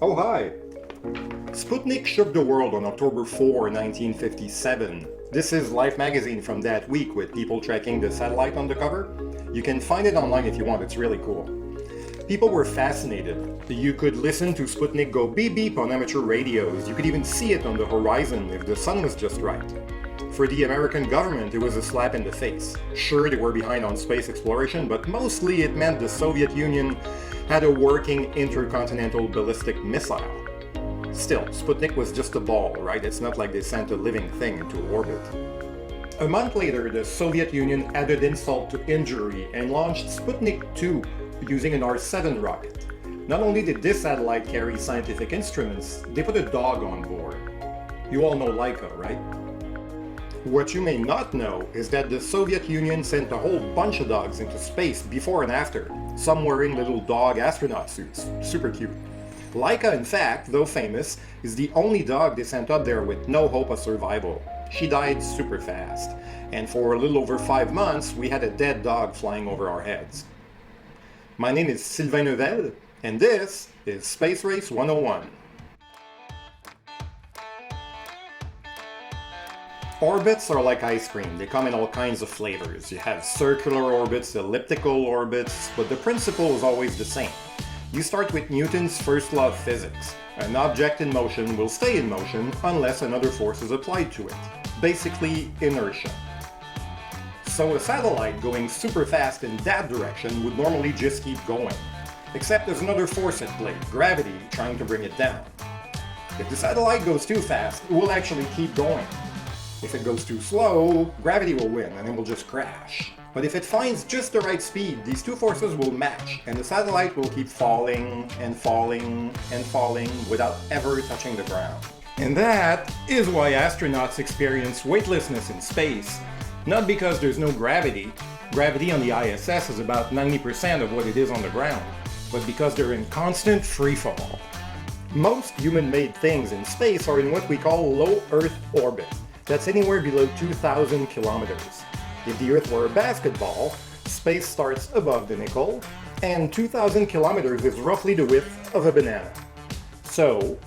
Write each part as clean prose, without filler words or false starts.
Oh, hi! Sputnik shook the world on October 4, 1957. This is Life magazine from that week with people tracking the satellite on the cover. You can find it online if you want, it's really cool. People were fascinated. You could listen to Sputnik go beep beep on amateur radios. You could even see it on the horizon if the sun was just right. For the American government, it was a slap in the face. Sure, they were behind on space exploration, but mostly it meant the Soviet Union had a working intercontinental ballistic missile. Still, Sputnik was just a ball, right? It's not like they sent a living thing into orbit. A month later, the Soviet Union added insult to injury and launched Sputnik 2 using an R-7 rocket. Not only did this satellite carry scientific instruments, they put a dog on board. You all know Laika, right? What you may not know is that the Soviet Union sent a whole bunch of dogs into space before and after, some wearing little dog astronaut suits. Super cute. Laika, in fact, though famous, is the only dog they sent up there with no hope of survival. She died super fast, and for a little over 5 months, we had a dead dog flying over our heads. My name is Sylvain Neuvel, and this is Space Race 101. Orbits are like ice cream. They come in all kinds of flavors. You have circular orbits, elliptical orbits, but the principle is always the same. You start with Newton's first law of physics. An object in motion will stay in motion unless another force is applied to it. Basically, inertia. So a satellite going super fast in that direction would normally just keep going. Except there's another force at play, gravity, trying to bring it down. If the satellite goes too fast, it will actually keep going. If it goes too slow, gravity will win and it will just crash. But if it finds just the right speed, these two forces will match and the satellite will keep falling and falling and falling without ever touching the ground. And that is why astronauts experience weightlessness in space. Not because there's no gravity. Gravity on the ISS is about 90% of what it is on the ground, but because they're in constant freefall. Most human-made things in space are in what we call low Earth orbit. That's anywhere below 2,000 kilometers. If the Earth were a basketball, space starts above the nickel, and 2,000 kilometers is roughly the width of a banana. So,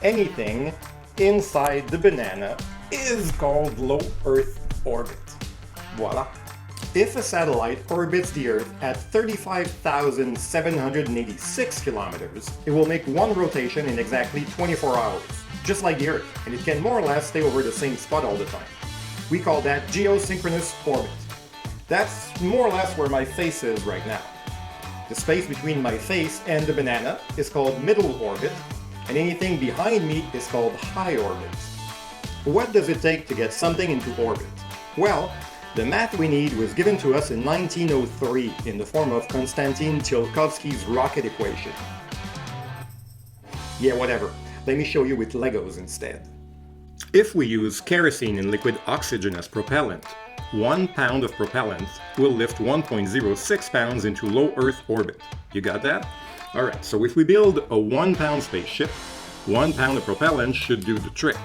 anything inside the banana is called low Earth orbit. Voila. If a satellite orbits the Earth at 35,786 kilometers, it will make one rotation in exactly 24 hours. Just like the Earth, and it can more or less stay over the same spot all the time. We call that geosynchronous orbit. That's more or less where my face is right now. The space between my face and the banana is called middle orbit, and anything behind me is called high orbit. What does it take to get something into orbit? Well, the math we need was given to us in 1903 in the form of Konstantin Tsiolkovsky's rocket equation. Yeah, whatever. Let me show you with Legos instead. If we use kerosene and liquid oxygen as propellant, 1 pound of propellant will lift 1.06 pounds into low Earth orbit. You got that? Alright, so if we build a 1 pound spaceship, 1 pound of propellant should do the trick.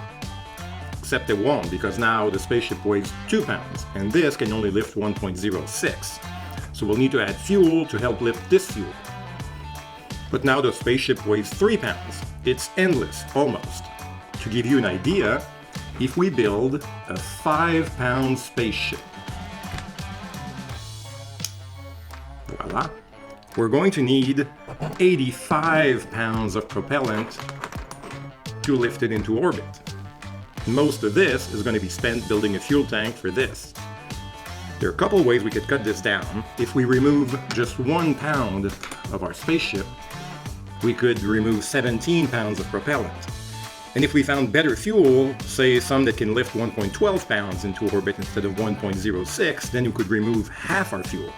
Except it won't, because now the spaceship weighs 2 pounds, and this can only lift 1.06. So we'll need to add fuel to help lift this fuel. But now the spaceship weighs 3 pounds. It's endless, almost. To give you an idea, if we build a 5-pound spaceship, voila, we're going to need 85 pounds of propellant to lift it into orbit. Most of this is going to be spent building a fuel tank for this. There are a couple ways we could cut this down. If we remove just 1 pound of our spaceship, we could remove 17 pounds of propellant. And if we found better fuel, say some that can lift 1.12 pounds into orbit instead of 1.06, then we could remove half our fuel.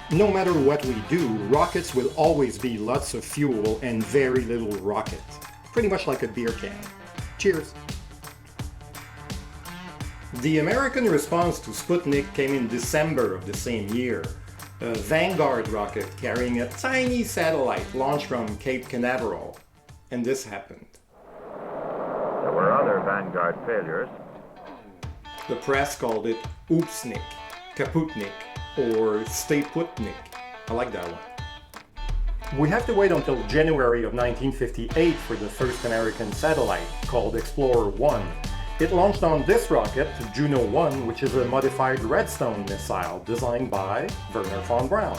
No matter what we do, rockets will always be lots of fuel and very little rocket. Pretty much like a beer can. Cheers! The American response to Sputnik came in December of the same year. A Vanguard rocket carrying a tiny satellite launched from Cape Canaveral. And this happened. There were other Vanguard failures. The press called it Oopsnik, Kaputnik, or Stay Putnik. I like that one. We have to wait until January of 1958 for the first American satellite, called Explorer 1. It launched on this rocket, Juno 1, which is a modified Redstone missile designed by Wernher von Braun.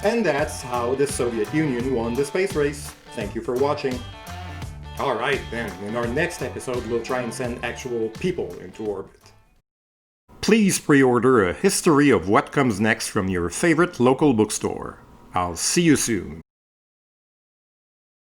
And that's how the Soviet Union won the space race. Thank you for watching. Alright then, in our next episode we'll try and send actual people into orbit. Please pre-order A History of What Comes Next from your favorite local bookstore. I'll see you soon.